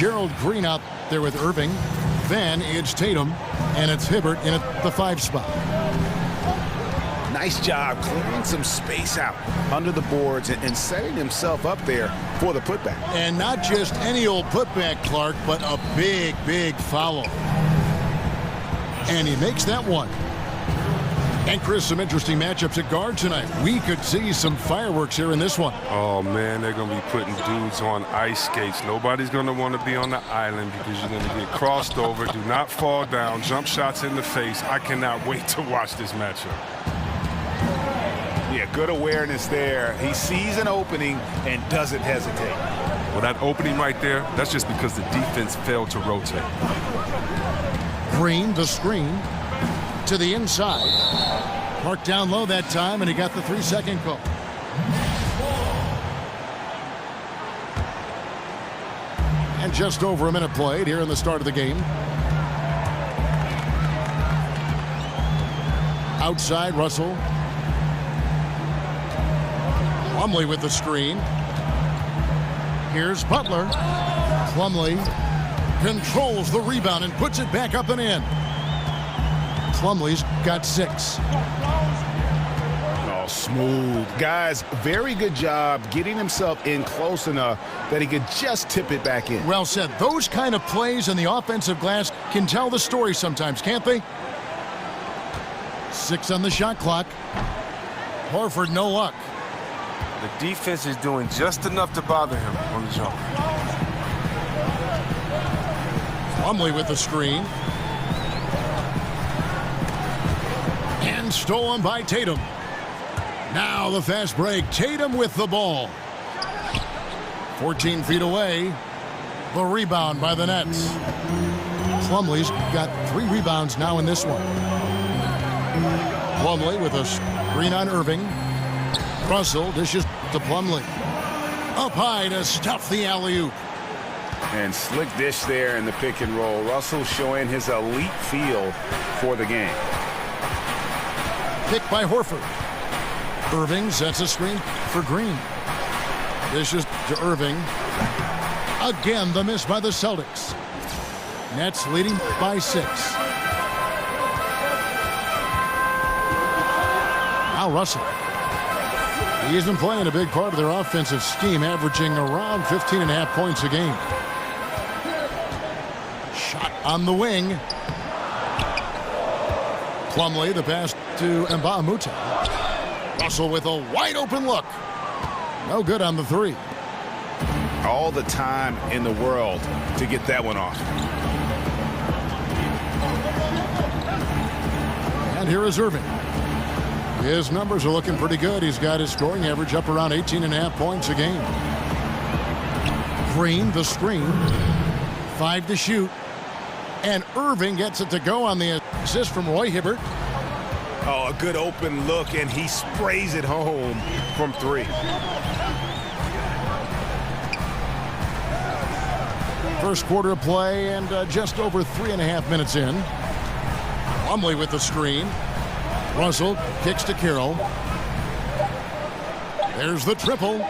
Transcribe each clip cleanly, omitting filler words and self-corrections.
Gerald Green out there with Irving. Then it's Tatum, and it's Hibbert in at the 5 spot. Nice job clearing some space out under the boards and setting himself up there for the putback. And not just any old putback, Clark, but a big, big foul. And he makes that one. And Chris, some interesting matchups at guard tonight. We could see some fireworks here in this one. Oh, man, they're going to be putting dudes on ice skates. Nobody's going to want to be on the island because you're going to get crossed over. Do not fall down. Jump shots in the face. I cannot wait to watch this matchup. Yeah, good awareness there. He sees an opening and doesn't hesitate. Well, that opening right there, that's just because the defense failed to rotate. Green, the screen to the inside. Marked down low that time, and he got the 3-second call. And just over a minute played here in the start of the game. Outside, Russell. Plumlee with the screen. Here's Butler. Plumlee controls the rebound and puts it back up and in. Plumlee's got 6. Oh, smooth. Guys, very good job getting himself in close enough that he could just tip it back in. Well said. Those kind of plays in the offensive glass can tell the story sometimes, can't they? 6 on the shot clock. Horford, no luck. The defense is doing just enough to bother him on the jump. Plumlee with the screen. And stolen by Tatum. Now the fast break. Tatum with the ball. 14 feet away. The rebound by the Nets. Plumlee's got 3 rebounds now in this one. Plumlee with a screen on Irving. Russell dishes to Plumlee. Up high to stuff the alley-oop. And slick dish there in the pick and roll. Russell showing his elite feel for the game. Pick by Horford. Irving sets a screen for Green. Dishes to Irving. Again, the miss by the Celtics. Nets leading by 6. Now Russell. He's been playing a big part of their offensive scheme, averaging around 15.5 points a game. Shot on the wing. Plumlee, the pass to Mbah-a-Moute. Russell with a wide open look. No good on the 3. All the time in the world to get that one off. And here is Irving. His numbers are looking pretty good. He's got his scoring average up around 18.5 points a game. Green, the screen. 5 to shoot. And Irving gets it to go on the assist from Roy Hibbert. Oh, a good open look, and he sprays it home from 3. First quarter of play, and just over 3.5 minutes in. Plumlee with the screen. Russell kicks to Carroll. There's the triple.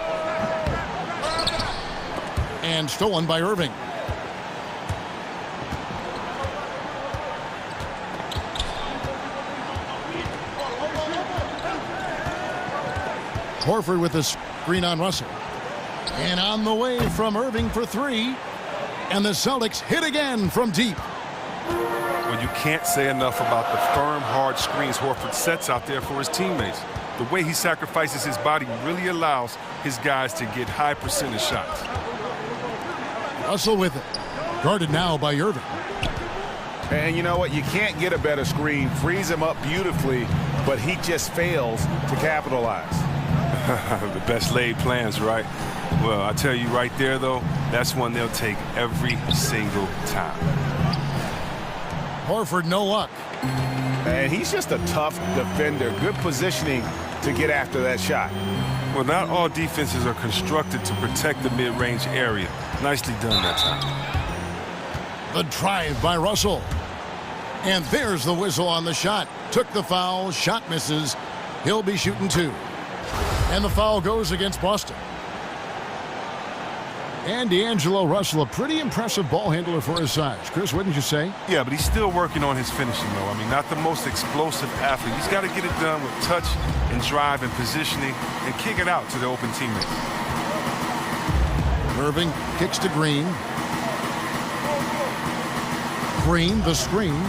And stolen by Irving. Horford with the screen on Russell. And on the way from Irving for 3. And the Celtics hit again from deep. Well, you can't say enough about the firm, hard screens Horford sets out there for his teammates. The way he sacrifices his body really allows his guys to get high percentage shots. Russell with it. Guarded now by Irving. And you know what? You can't get a better screen. Frees him up beautifully, but he just fails to capitalize. The best laid plans, right? Well, I tell you right there, though, that's one they'll take every single time. Horford, no luck. And he's just a tough defender. Good positioning to get after that shot. Well, not all defenses are constructed to protect the mid-range area. Nicely done that time. The drive by Russell. And there's the whistle on the shot. Took the foul. Shot misses. He'll be shooting 2. And the foul goes against Boston. And D'Angelo Russell, a pretty impressive ball handler for his size. Chris, wouldn't you say? Yeah, but he's still working on his finishing, though. I mean, not the most explosive athlete. He's got to get it done with touch and drive and positioning and kick it out to the open teammates. Irving kicks to Green. Green, the screen.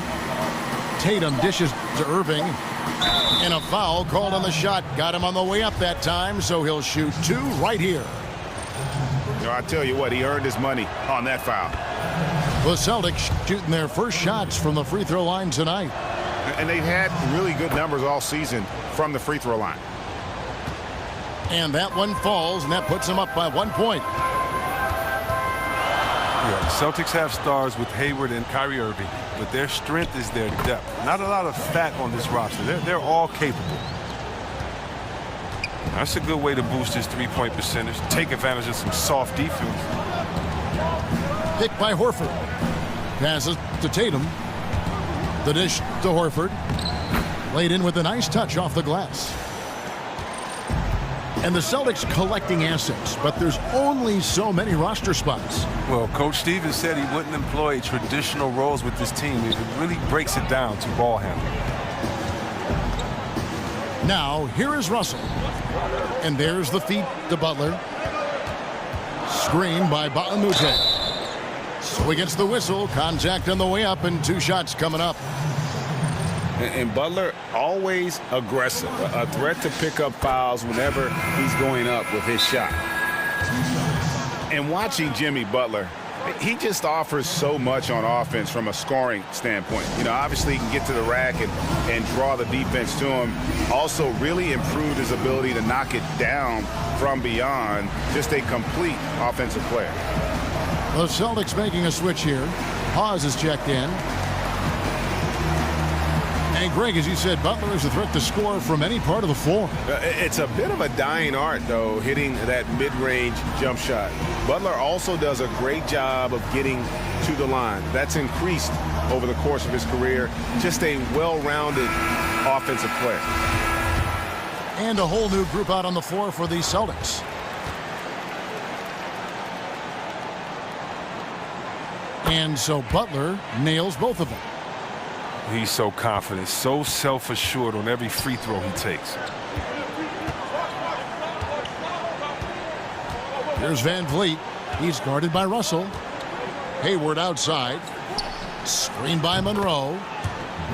Tatum dishes to Irving. And a foul called on the shot. Got him on the way up that time, so he'll shoot 2 right here. You know, I tell you what, he earned his money on that foul. The Celtics shooting their first shots from the free throw line tonight. And they've had really good numbers all season from the free throw line. And that one falls, and that puts them up by 1 point. Yeah, the Celtics have stars with Hayward and Kyrie Irving, but their strength is their depth. Not a lot of fat on this roster. They're all capable. That's a good way to boost his three-point percentage. Take advantage of some soft defense. Pick by Horford. Passes to Tatum. The dish to Horford. Laid in with a nice touch off the glass. And the Celtics collecting assets, but there's only so many roster spots. Well, Coach Stevens said he wouldn't employ traditional roles with this team. It really breaks it down to ball handling. Now, here is Russell. And there's the feed to Butler. Screen by Baamute. So he gets the whistle. Contact on the way up, and 2 shots coming up. And Butler always aggressive, a threat to pick up fouls whenever he's going up with his shot. And watching Jimmy Butler, he just offers so much on offense from a scoring standpoint. You know, obviously he can get to the rack and draw the defense to him. Also really improved his ability to knock it down from beyond. Just a complete offensive player. The Celtics making a switch here. Hawes is checked in. And Greg, as you said, Butler is a threat to score from any part of the floor. It's a bit of a dying art, though, hitting that mid-range jump shot. Butler also does a great job of getting to the line. That's increased over the course of his career. Just a well-rounded offensive player. And a whole new group out on the floor for the Celtics. And so Butler nails both of them. He's so confident, so self-assured on every free throw he takes. Here's Van Vliet. He's guarded by Russell. Hayward outside. Screened by Monroe.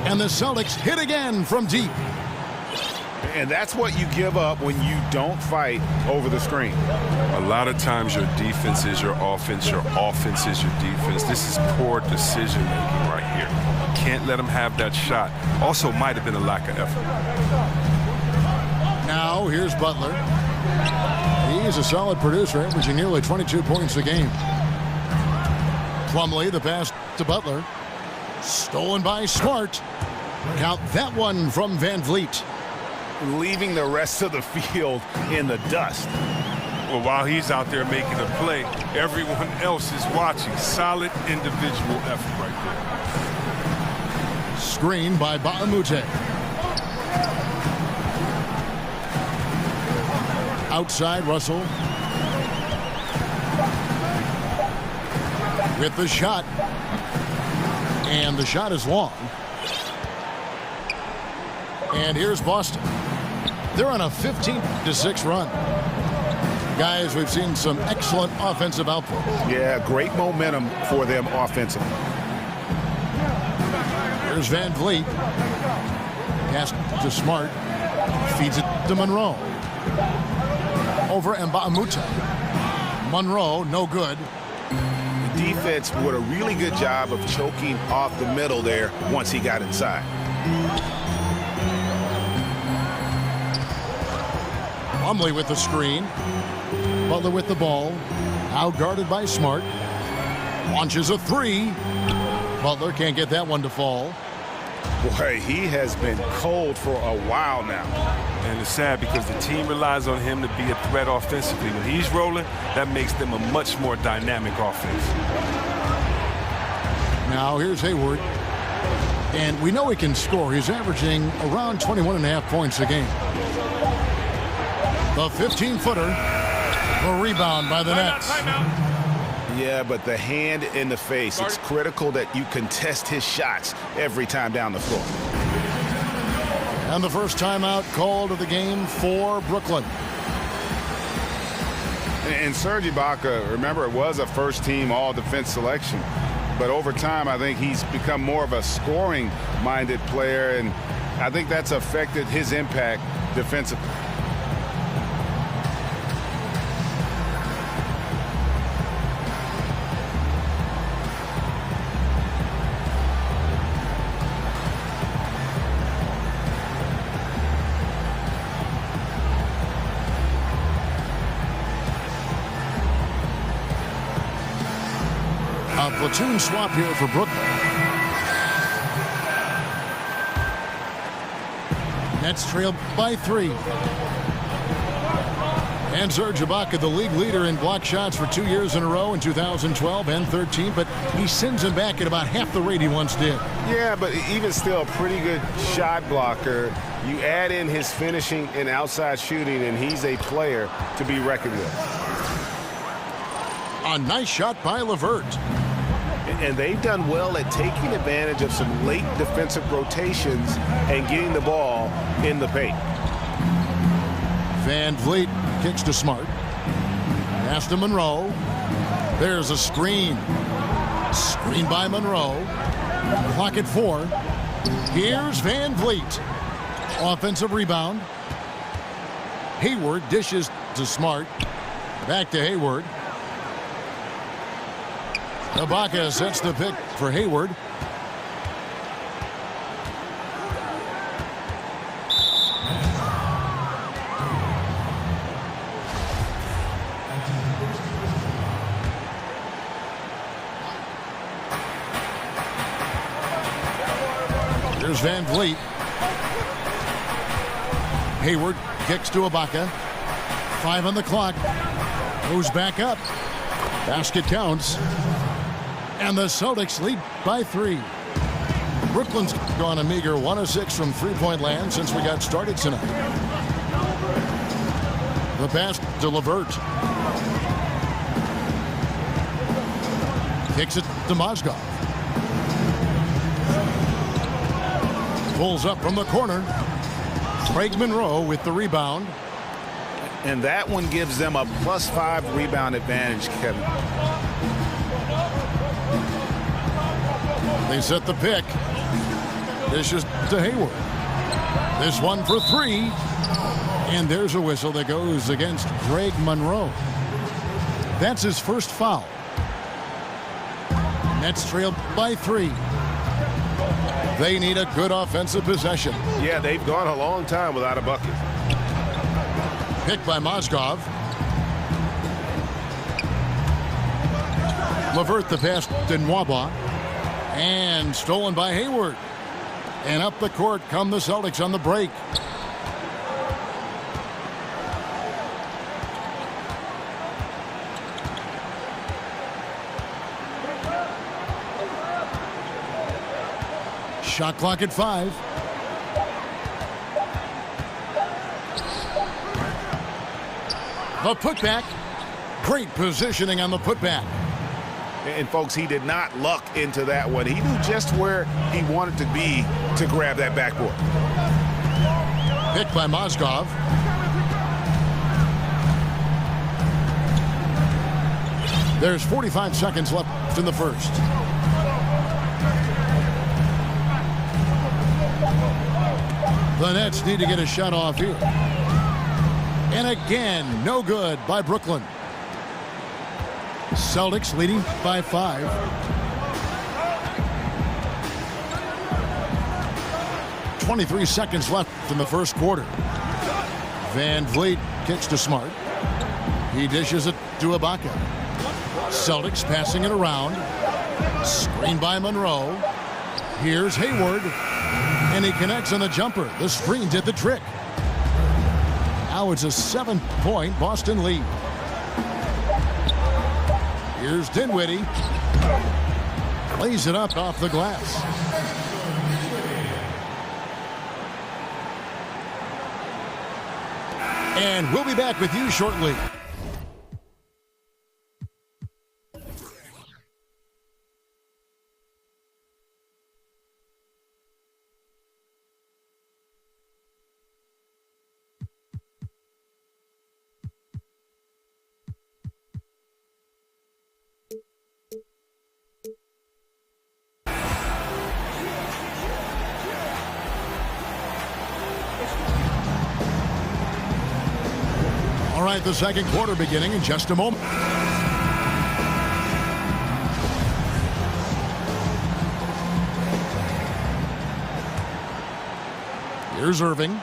And the Celtics hit again from deep. And that's what you give up when you don't fight over the screen. A lot of times your defense is your offense is your defense. This is poor decision-making right here. Can't let him have that shot. Also might have been a lack of effort. Now here's Butler. He's a solid producer, averaging nearly 22 points a game. Plumlee, the pass to Butler. Stolen by Smart. Count that one from Van Vliet. Leaving the rest of the field in the dust. Well, while he's out there making a play, everyone else is watching. Solid individual effort right there. Screen by Baamute. Outside, Russell. With the shot. And the shot is long. And here's Boston. They're on a 15-6 run. Guys, we've seen some excellent offensive output. Yeah, great momentum for them offensively. Here's Van Vliet. Pass to Smart. Feeds it to Monroe. Over and Baamute. Monroe, no good. The defense did a really good job of choking off the middle there once he got inside. Plumlee with the screen. Butler with the ball. Out guarded by Smart. Launches a 3. Butler can't get that one to fall. Boy, he has been cold for a while now. And it's sad because the team relies on him to be a threat offensively. When he's rolling, that makes them a much more dynamic offense. Now here's Hayward. And we know he can score. He's averaging around 21.5 points a game. The 15-footer. A rebound by the Nets. Yeah, but the hand in the face, it's critical that you contest his shots every time down the floor. And the first timeout called of the game for Brooklyn. And Serge Ibaka, remember, it was a first-team all-defense selection. But over time, I think he's become more of a scoring-minded player, and I think that's affected his impact defensively. A platoon swap here for Brooklyn. Nets trail by 3. And Serge Ibaka, the league leader in block shots for 2 years in a row in 2012 and 13, but he sends them back at about half the rate he once did. Yeah, but even still a pretty good shot blocker. You add in his finishing and outside shooting, and he's a player to be reckoned with. A nice shot by LeVert. And they've done well at taking advantage of some late defensive rotations and getting the ball in the paint. Van Vliet kicks to Smart. Pass to Monroe. There's a screen. Screen by Monroe. Clock at 4. Here's Van Vliet. Offensive rebound. Hayward dishes to Smart. Back to Hayward. Ibaka sets the pick for Hayward. Here's Van Vliet. Hayward kicks to Ibaka. 5 on the clock. Goes back up. Basket counts. And the Celtics lead by 3. Brooklyn's gone a meager 1 of 6 from three-point land since we got started tonight. The pass to LeVert. Kicks it to Mozgov. Pulls up from the corner. Craig Monroe with the rebound. And that one gives them a +5 rebound advantage, Kevin. They set the pick. Dishes to Hayward. This one for 3. And there's a whistle that goes against Craig Monroe. That's his first foul. Nets trail by 3. They need a good offensive possession. Yeah, they've gone a long time without a bucket. Picked by Mozgov. LeVert the pass to Nwaba. And stolen by Hayward. And up the court come the Celtics on the break. Shot clock at 5. The putback. Great positioning on the putback. And folks, he did not luck into that one. He knew just where he wanted to be to grab that backboard. Picked by Mozgov. There's 45 seconds left in the first. The Nets need to get a shot off here. And again, no good by Brooklyn. Celtics leading by 5. .23 seconds left in the first quarter. Van Vliet kicks to Smart. He dishes it to Ibaka. Celtics passing it around. Screen by Monroe. Here's Hayward. And he connects on the jumper. The screen did the trick. Now it's a 7-point Boston lead. Here's Dinwiddie. Lays it up off the glass. And we'll be back with you shortly. right, the second quarter beginning in just a moment. Here's Irving.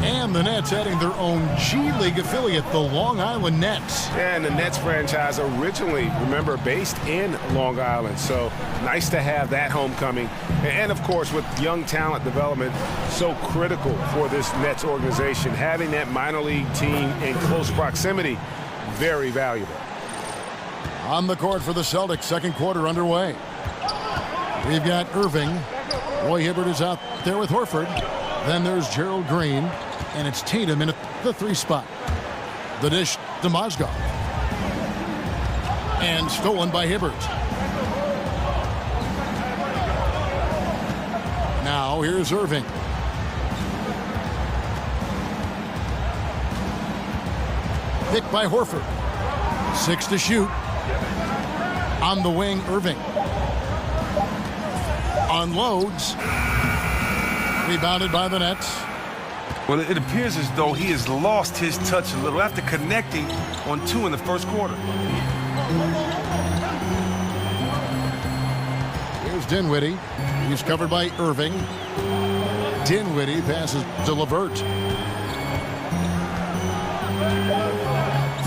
And the Nets adding their own G League affiliate, the Long Island Nets. Yeah, and the Nets franchise originally, remember, based in Long Island. So nice to have that homecoming. And, of course, with young talent development, so critical for this Nets organization. Having that minor league team in close proximity, very valuable. On the court for the Celtics, second quarter underway. We've got Irving. Roy Hibbert is out there with Horford. Then there's Gerald Green, and it's Tatum in the 3 spot. The dish to Mozgov. And stolen by Hibbert. Now here's Irving. Picked by Horford. 6 to shoot. On the wing, Irving. Unloads. Rebounded by the Nets. Well, it appears as though he has lost his touch a little after connecting on 2 in the first quarter. Here's Dinwiddie. He's covered by Irving. Dinwiddie passes to LeVert.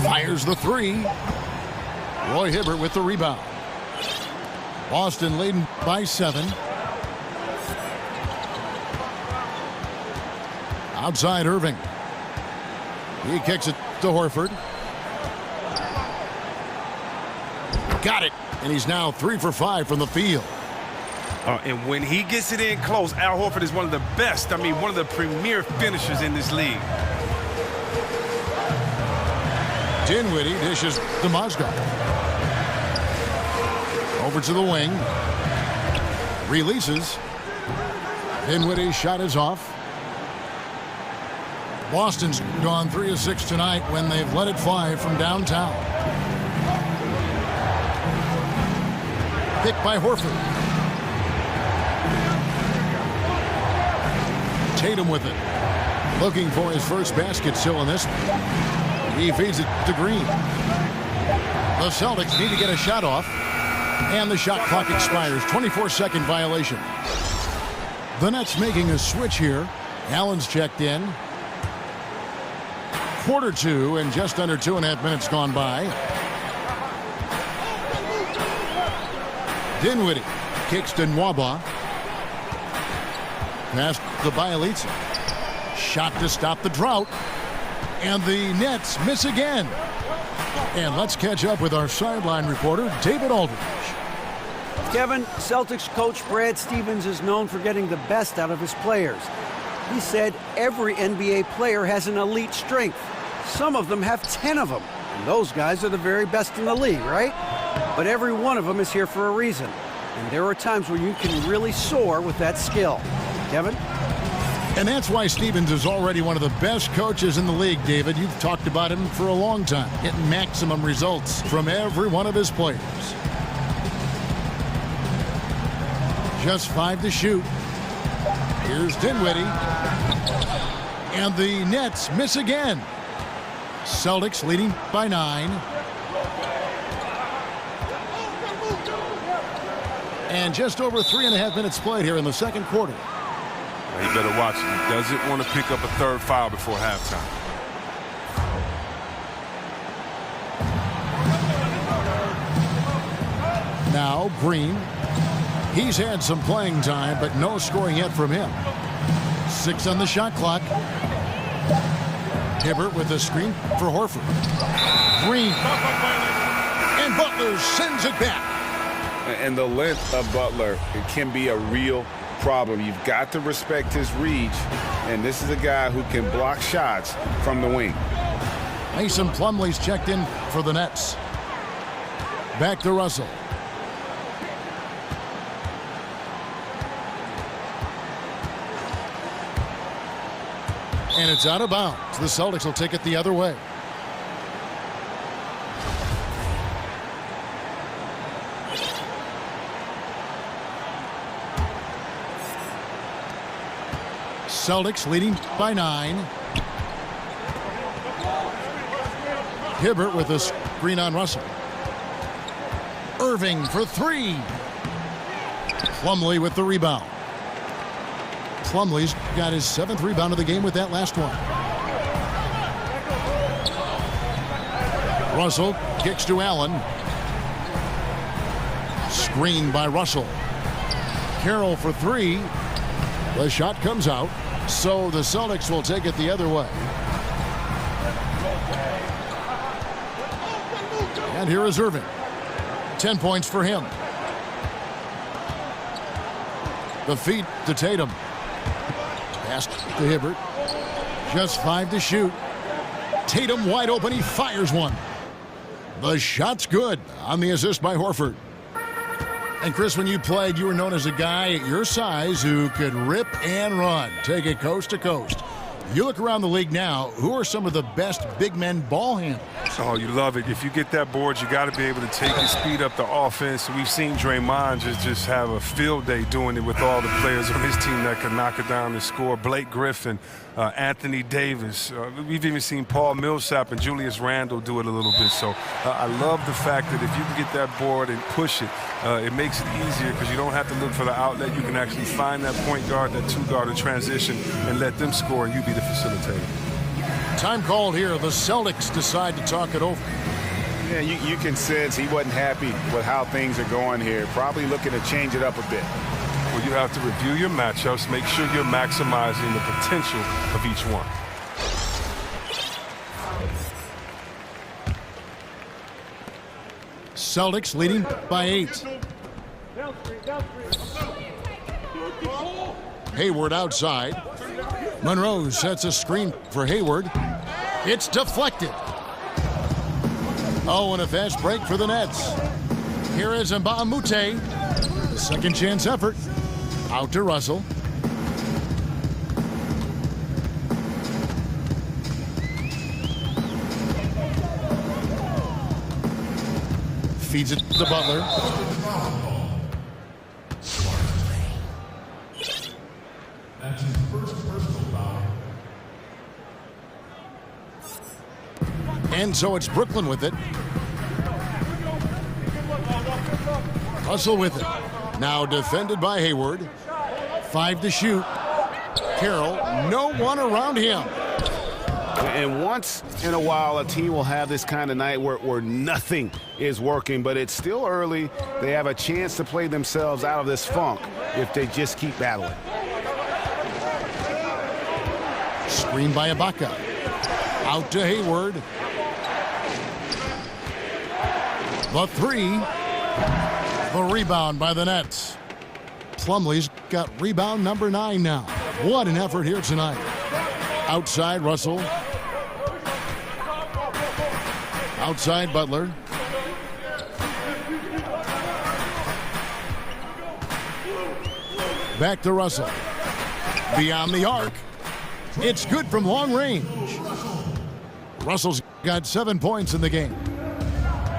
Fires the 3. Roy Hibbert with the rebound. Boston leading by 7. Outside Irving. He kicks it to Horford. Got it. And he's now 3 for 5 from the field. And when he gets it in close, Al Horford is one of the best, one of the premier finishers in this league. Dinwiddie dishes to Mozgov. Over to the wing. Releases. Dinwiddie's shot is off. Boston's gone 3 of 6 tonight when they've let it fly from downtown. Picked by Horford. Tatum with it. Looking for his first basket still in this one. He feeds it to Green. The Celtics need to get a shot off. And the shot clock expires. 24-second violation. The Nets making a switch here. Allen's checked in. Quarter 2 and just under 2.5 minutes gone by. Dinwiddie kicks to Nwaba. Pass to Bielitsa. Shot to stop the drought. And the Nets miss again. And let's catch up with our sideline reporter, David Aldridge. Kevin, Celtics coach Brad Stevens is known for getting the best out of his players. He said every NBA player has an elite strength. Some of them have 10 of them. And those guys are the very best in the league, right? But every one of them is here for a reason. And there are times where you can really soar with that skill. Kevin? And that's why Stevens is already one of the best coaches in the league, David. You've talked about him for a long time, getting maximum results from every one of his players. Just 5 to shoot. Here's Dinwiddie. And the Nets miss again. Celtics leading by 9. And just over 3.5 minutes played here in the second quarter. He better watch it. He doesn't want to pick up a 3rd foul before halftime. Now Green. He's had some playing time, but no scoring yet from him. 6 on the shot clock. Hibbert with a screen for Horford. Green. And Butler sends it back. And the length of Butler, it can be a real problem. You've got to respect his reach. And this is a guy who can block shots from the wing. Mason Plumlee's checked in for the Nets. Back to Russell. And it's out of bounds. The Celtics will take it the other way. Celtics leading by 9. Hibbert with a screen on Russell. Irving for three. Plumlee with the rebound. Plumlee's got his 7th rebound of the game with that last one. Russell kicks to Allen. Screened by Russell. Carroll for three. The shot comes out, so the Celtics will take it the other way. And here is Irving. 10 points for him. The feed to Tatum. Pass to Hibbert. Just 5 to shoot. Tatum wide open. He fires one. The shot's good on the assist by Horford. And Chris, when you played, you were known as a guy at your size who could rip and run, take it coast to coast. You look around the league now, who are some of the best big men ball handlers? Oh, you love it. If you get that board, you got to be able to take and speed up the offense. We've seen Draymond just have a field day doing it with all the players on his team that can knock it down and score. Blake Griffin, Anthony Davis. We've even seen Paul Millsap and Julius Randle do it a little bit. So I love the fact that if you can get that board and push it, it makes it easier because you don't have to look for the outlet. You can actually find that point guard, that two guard in transition, and let them score, and you be the facilitator. Time called here. The Celtics decide to talk it over. Yeah, you can sense he wasn't happy with how things are going here. Probably looking to change it up a bit. Well, you have to review your matchups, make sure you're maximizing the potential of each one. Celtics leading by 8. Hayward outside. Monroe sets a screen for Hayward. It's deflected. Oh, and a fast break for the Nets. Here is Mbamute. The second chance effort. Out to Russell. Feeds it to Butler. That's his first personal foul. And so it's Brooklyn with it. Russell with it. Now defended by Hayward. 5 to shoot. Carroll, no one around him. And once in a while, a team will have this kind of night where nothing is working, but it's still early. They have a chance to play themselves out of this funk if they just keep battling. Screen by Ibaka. Out to Hayward. The three. The rebound by the Nets. Plumlee's got rebound number 9 now. What an effort here tonight. Outside Russell. Outside Butler. Back to Russell. Beyond the arc. It's good from long range. Russell's got 7 points in the game.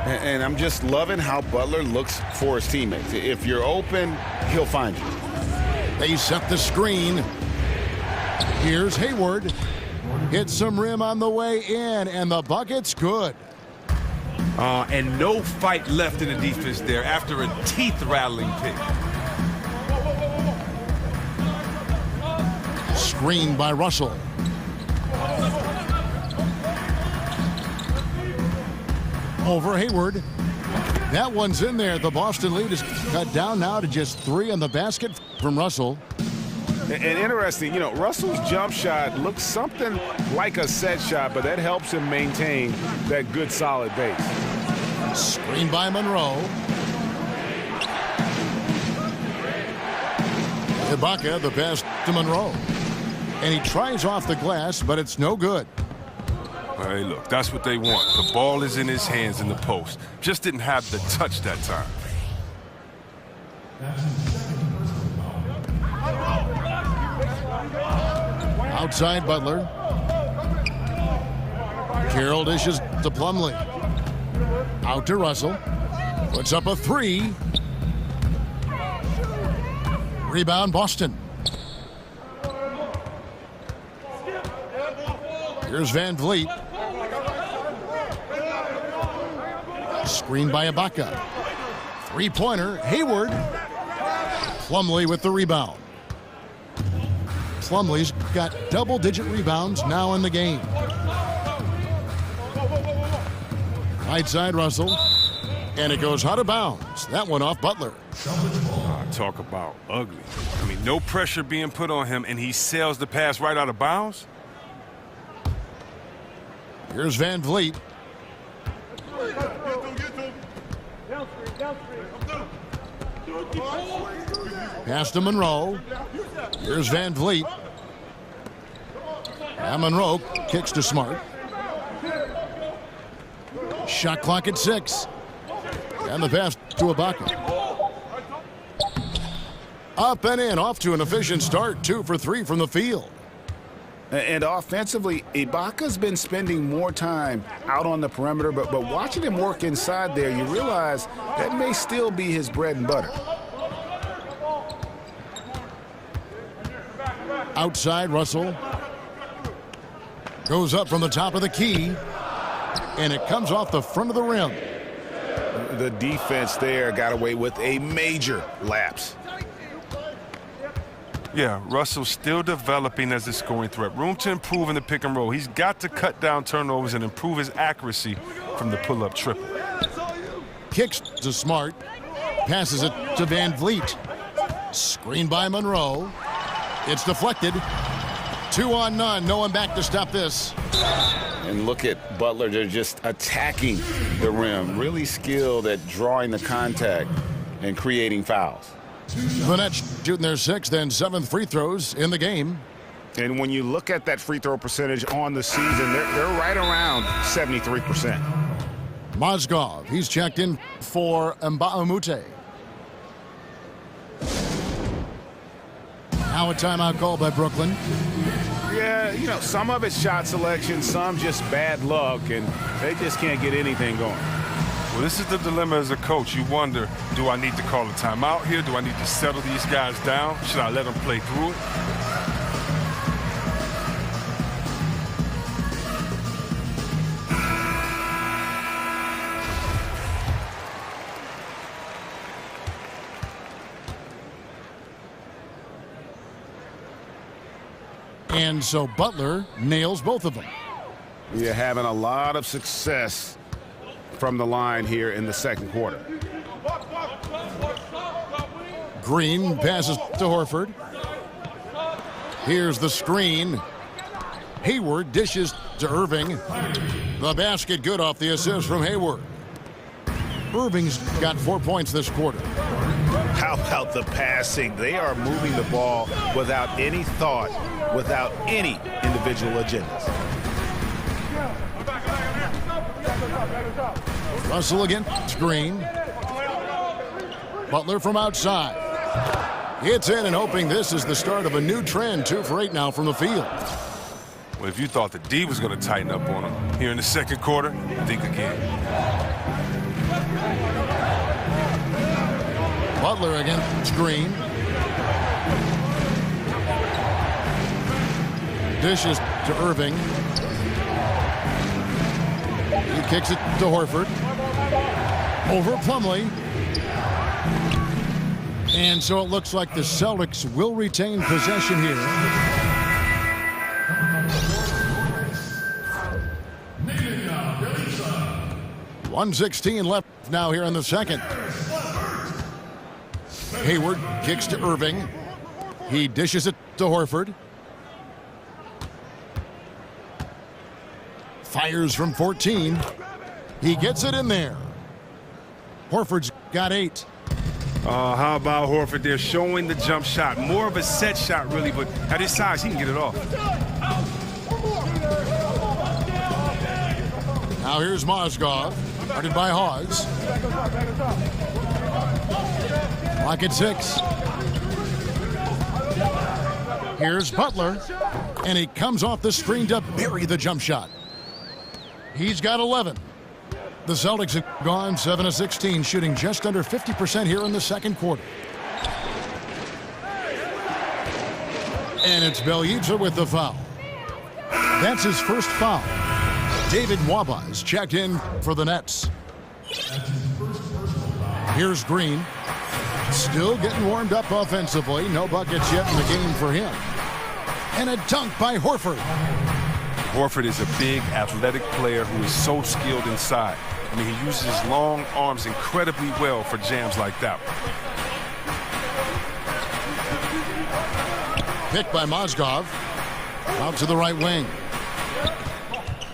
And I'm just loving how Butler looks for his teammates. If you're open, he'll find you. They set the screen. Here's Hayward. Hits some rim on the way in, and the bucket's good. And no fight left in the defense there after a teeth-rattling pick. Screened by Russell. Over Hayward. That one's in there. The Boston lead is cut down now to just 3 on the basket from Russell. And interesting, you know, Russell's jump shot looks something like a set shot, but that helps him maintain that good, solid base. Screen by Monroe. Ibaka, the pass to Monroe. And he tries off the glass, but it's no good. Hey, look, that's what they want. The ball is in his hands in the post. Just didn't have the touch that time. That's his second personal foul. Outside Butler. Carroll dishes to Plumlee. Out to Russell. Puts up a 3. Rebound Boston. Here's Van Vliet. Screen by Ibaka. Three-pointer, Hayward. Plumlee with the rebound. Plumlee's got double-digit rebounds now in the game. Right side, Russell. And it goes out of bounds. That one off Butler. Talk about ugly. I mean, no pressure being put on him, and he sails the pass right out of bounds. Here's Van Vliet. Pass to Monroe. Here's Van Vliet. And Monroe kicks to Smart. Shot clock at 6. And the pass to Ibaka. Up and in, off to an efficient start. 2 for 3 from the field. And offensively, Ibaka's been spending more time out on the perimeter, but watching him work inside there, you realize that may still be his bread and butter. Outside, Russell. Goes up from the top of the key. And it comes off the front of the rim. The defense there got away with a major lapse. Yeah, Russell's still developing as a scoring threat. Room to improve in the pick and roll. He's got to cut down turnovers and improve his accuracy from the pull-up triple. Kicks to Smart. Passes it to Van Vliet. Screen by Monroe. It's deflected. 2 on none. No one back to stop this. And look at Butler. They're just attacking the rim. Really skilled at drawing the contact and creating fouls. The Nets shooting their 6th and 7th free throws in the game. And when you look at that free throw percentage on the season, they're right around 73%. Mozgov, he's checked in for Mbaumute. Now a timeout call by Brooklyn. Yeah, you know, some of it's shot selection, some just bad luck, and they just can't get anything going. Well, this is the dilemma as a coach. You wonder, do I need to call a timeout here? Do I need to settle these guys down? Should I let them play through it? And so Butler nails both of them. We're having a lot of success from the line here in the second quarter. Green passes to Horford. Here's the screen. Hayward dishes to Irving. The basket good off the assist from Hayward. Irving's got 4 points this quarter. How about the passing? They are moving the ball without any thought, without any individual agendas. Russell against Green. Butler from outside. It's in and hoping this is the start of a new trend. 2 for 8 now from the field. Well, if you thought the D was going to tighten up on him here in the second quarter, think again. Butler against Green. Dishes to Irving. He kicks it to Horford. Over Plumlee. And so it looks like the Celtics will retain possession here. 1:16 left now here in the second. Hayward kicks to Irving. He dishes it to Horford. Fires from 14. He gets it in there. Horford's got 8. How about Horford there showing the jump shot? More of a set shot, really, but at his size, he can get it off. Now here's Mozgov, guarded by Hawes. Clock at 6. Here's Butler, and he comes off the screen to bury the jump shot. He's got 11. The Celtics have gone 7 of 16, shooting just under 50% here in the second quarter. And it's Bjelica with the foul. That's his first foul. David Nwaba is checked in for the Nets. That's his first personal foul. Here's Green. Still getting warmed up offensively. No buckets yet in the game for him. And a dunk by Horford. Horford is a big, athletic player who is so skilled inside. I mean, he uses his long arms incredibly well for jams like that one. Picked by Mozgov. Out to the right wing.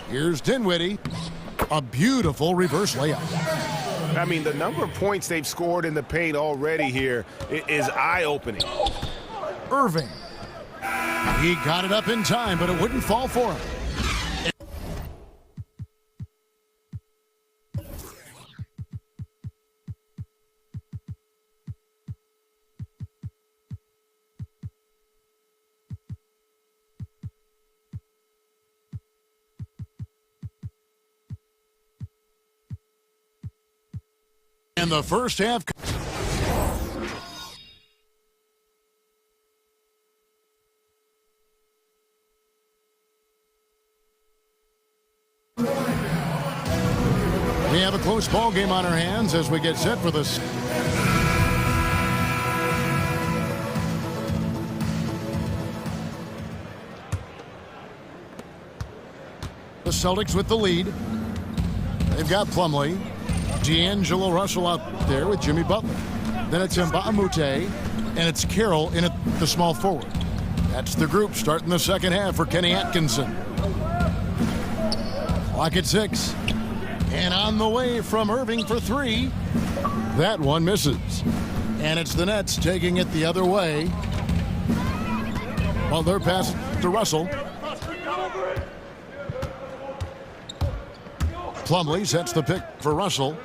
Here's Dinwiddie. A beautiful reverse layup. I mean, the number of points they've scored in the paint already here is eye-opening. Irving. He got it up in time, but it wouldn't fall for him. And the first half. We have a close ball game on our hands as we get set for this. The Celtics with the lead. They've got Plumlee. D'Angelo Russell out there with Jimmy Butler. Then it's Mbamute, and it's Carroll in at the small forward. That's the group starting the second half for Kenny Atkinson. Clock at 6. And on the way from Irving for 3. That one misses. And it's the Nets taking it the other way. Butler pass to Russell. Plumlee sets the pick for Russell.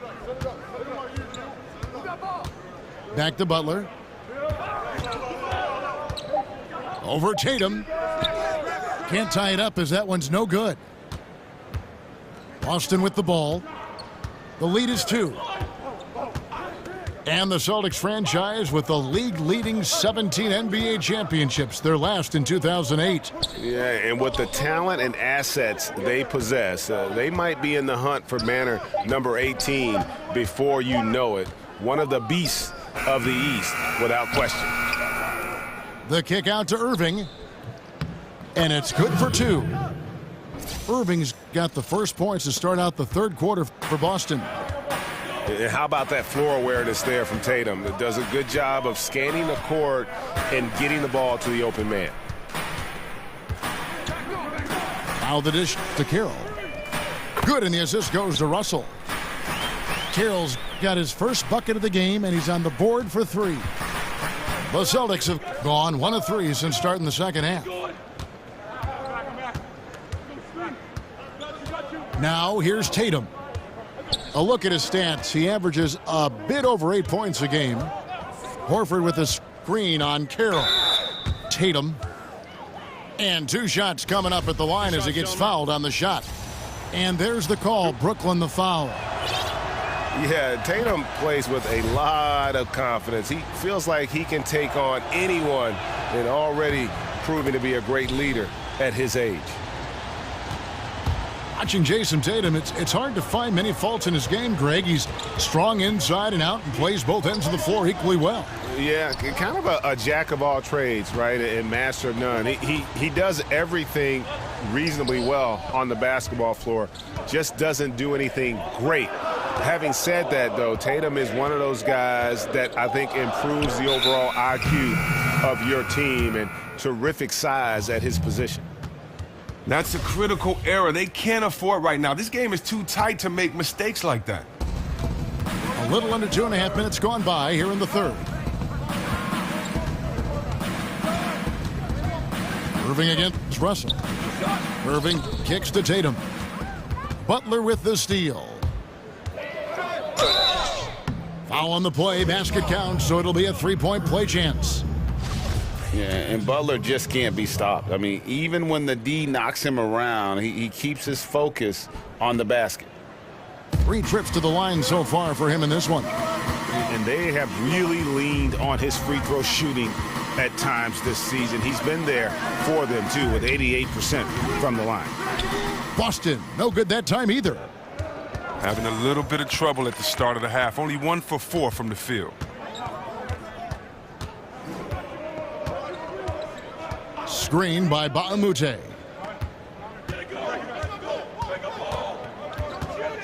Back to Butler. Over Tatum. Can't tie it up as that one's no good. Boston with the ball. The lead is 2. And the Celtics franchise with the league-leading 17 NBA championships, their last in 2008. Yeah, and with the talent and assets they possess, they might be in the hunt for banner number 18 before you know it. One of the beasts of the East, without question. The kick out to Irving. And it's good for 2. Irving's got the first points to start out the third quarter for Boston. And how about that floor awareness there from Tatum? It does a good job of scanning the court and getting the ball to the open man. Now the dish to Carroll. Good, and the assist goes to Russell. Carroll's got his first bucket of the game, and he's on the board for 3. The Celtics have gone 1 of 3 since starting the second half. Now here's Tatum. A look at his stats. He averages a bit over 8 points a game. Horford with a screen on Carroll. Tatum. And 2 shots coming up at the line as he gets fouled on the shot. And there's the call. Brooklyn the foul. Yeah, Tatum plays with a lot of confidence. He feels like he can take on anyone and already proving to be a great leader at his age. Watching Jason Tatum, it's hard to find many faults in his game, Greg. He's strong inside and out and plays both ends of the floor equally well. Yeah, kind of a jack of all trades, right, and master of none. He does everything reasonably well on the basketball floor, just doesn't do anything great. Having said that, though, Tatum is one of those guys that I think improves the overall IQ of your team, and terrific size at his position. That's a critical error they can't afford right now. This game is too tight to make mistakes like that. A little under 2.5 minutes gone by here in the third. Irving against Russell. Irving kicks to Tatum. Butler with the steal. Foul on the play, basket counts, so it'll be a 3-point play chance. Yeah, and Butler just can't be stopped. I mean, even when the D knocks him around, he keeps his focus on the basket. 3 trips to the line so far for him in this one. And they have really leaned on his free throw shooting at times this season. He's been there for them, too, with 88% from the line. Boston, no good that time either. Having a little bit of trouble at the start of the half. Only 1 for 4 from the field. Screen by Baamute.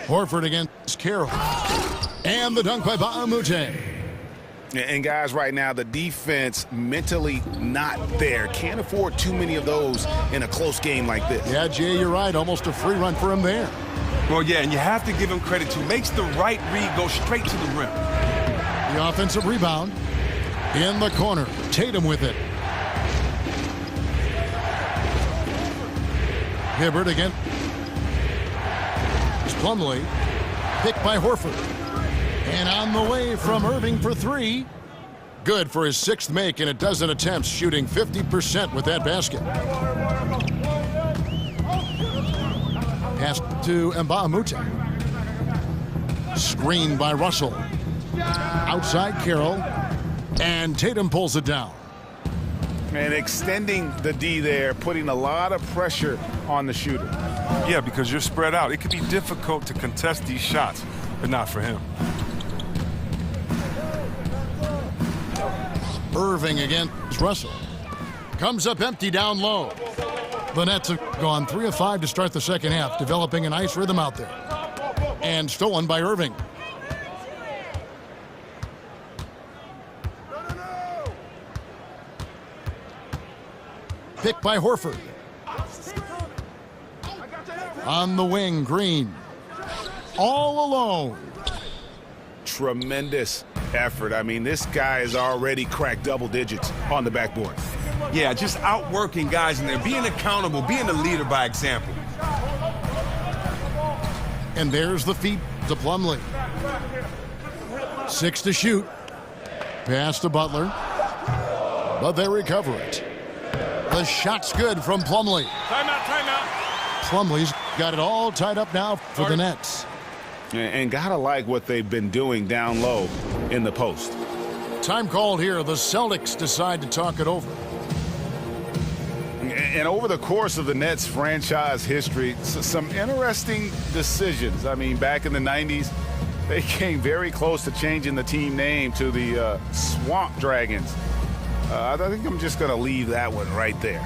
Horford against Carroll. And the dunk by Baamute. And guys, right now, the defense mentally not there. Can't afford too many of those in a close game like this. Yeah, Jay, you're right. Almost a free run for him there. Well, yeah, and you have to give him credit, too. Makes the right read, go straight to the rim. The offensive rebound in the corner. Tatum with it. Hibbert again. It's Plumlee. Picked by Horford. And on the way from Irving for 3. Good for his 6th make in a dozen attempts, shooting 50% with that basket. Pass to Mbamute. Screen by Russell. Outside Carroll. And Tatum pulls it down. And extending the D there, putting a lot of pressure on the shooter. Yeah, because you're spread out. It could be difficult to contest these shots, but not for him. Irving against Russell. Comes up empty down low. The Nets have gone 3 of 5 to start the second half, developing a nice rhythm out there. And stolen by Irving. Picked by Horford. On the wing, Green. All alone. Tremendous effort. I mean, this guy has already cracked double digits on the backboard. Yeah, just outworking guys in there, being accountable, being a leader by example. And there's the feed to Plumlee. 6 to shoot. Pass to Butler. But they recover it. The shot's good from Plumlee. Timeout, timeout. Plumlee's got it all tied up now for the Nets. And gotta like what they've been doing down low in the post. Time called here. The Celtics decide to talk it over. And over the course of the Nets franchise history, some interesting decisions. I mean, back in the 90s, they came very close to changing the team name to the Swamp Dragons. I think I'm just going to leave that one right there.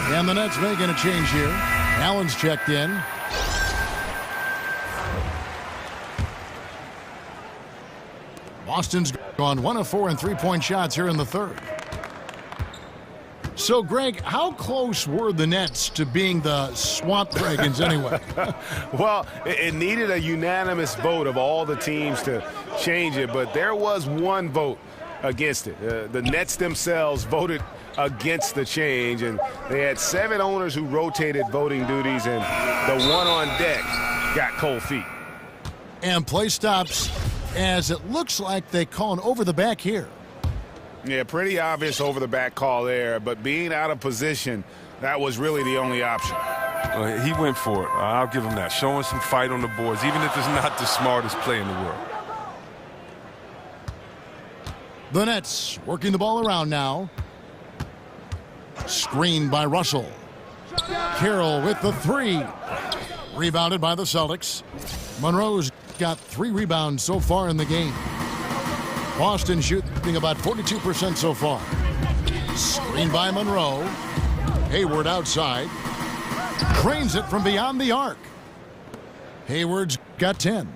And the Nets making a change here. Allen's checked in. Boston's gone 1 of 4 in three-point shots here in the third. So, Greg, how close were the Nets to being the Swamp Dragons anyway? Well, it needed a unanimous vote of all the teams to change it, but there was one vote against it. The Nets themselves voted against the change, and they had 7 owners who rotated voting duties, and the one on deck got cold feet. And play stops as it looks like they call an over the back here. Yeah, pretty obvious over the back call there, but being out of position, that was really the only option. He went for it. I'll give him that. Showing some fight on the boards, even if it's not the smartest play in the world. The Nets working the ball around now. Screened by Russell. Carroll with the 3. Rebounded by the Celtics. Monroe's got 3 rebounds so far in the game. Boston shooting about 42% so far. Screened by Monroe. Hayward outside. Cranes it from beyond the arc. Hayward's got 10.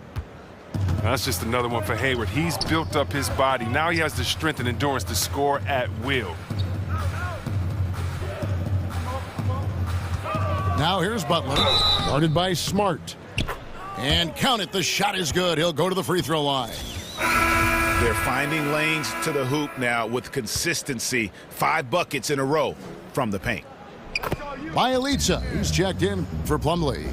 That's just another one for Hayward. He's built up his body. Now he has the strength and endurance to score at will. Now here's Butler. Guarded by Smart. And count it, the shot is good. He'll go to the free throw line. They're finding lanes to the hoop now with consistency. 5 buckets in a row from the paint. Bielitsa, who's checked in for Plumlee.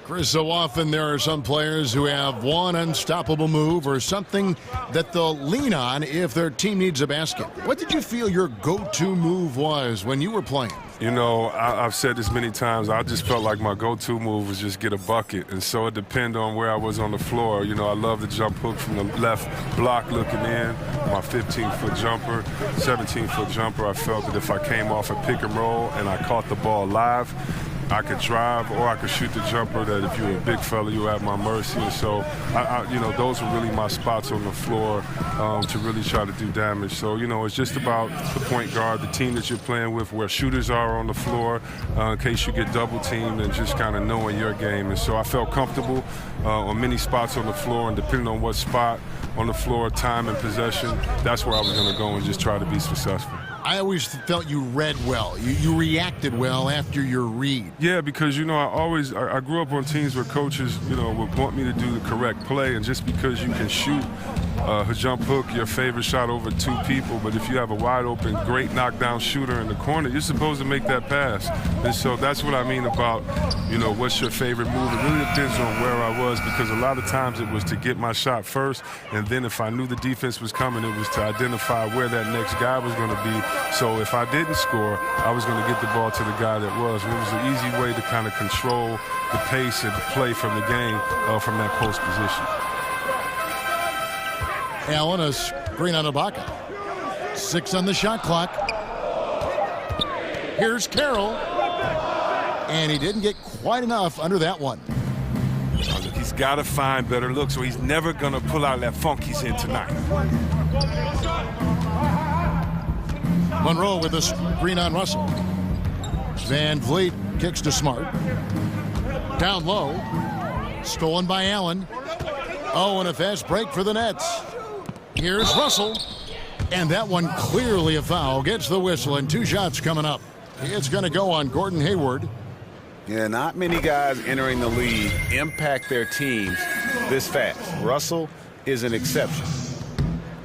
Chris, so often there are some players who have one unstoppable move or something that they'll lean on if their team needs a basket. What did you feel your go-to move was when you were playing? You know, I've said this many times. I just felt like my go-to move was just get a bucket. And so it depended on where I was on the floor. You know, I love the jump hook from the left block looking in, my 15-foot jumper, 17-foot jumper. I felt that if I came off a pick and roll and I caught the ball live, I could drive or I could shoot the jumper, that if you were a big fella, you were at my mercy. And so, you know, those were really my spots on the floor to really try to do damage. So, you know, it's just about the point guard, the team that you're playing with, where shooters are on the floor, in case you get double teamed, and just kind of knowing your game. And so I felt comfortable on many spots on the floor, and depending on what spot on the floor, time and possession, that's where I was going to go and just try to be successful. I always felt you read well. You reacted well after your read. Yeah, because, you know, I grew up on teams where coaches, you know, would want me to do the correct play, and just because you can shoot a jump hook, your favorite shot over two people, but if you have a wide open, great knockdown shooter in the corner, you're supposed to make that pass. And so that's what I mean about, you know, what's your favorite move. It really depends on where I was, because a lot of times it was to get my shot first, and then if I knew the defense was coming, it was to identify where that next guy was going to be. So if I didn't score, I was going to get the ball to the guy that was. And it was an easy way to kind of control the pace and the play from the game from that post position. Allen, a screen on Ibaka. 6 on the shot clock. Here's Carroll. And he didn't get quite enough under that one. He's got to find better looks, so he's never going to pull out that funk he's in tonight. Monroe with a screen on Russell. Van Vliet kicks to Smart. Down low. Stolen by Allen. Oh, and a fast break for the Nets. Here's Russell. And that one clearly a foul. Gets the whistle, and 2 shots coming up. It's going to go on Gordon Hayward. Yeah, not many guys entering the league impact their teams this fast. Russell is an exception.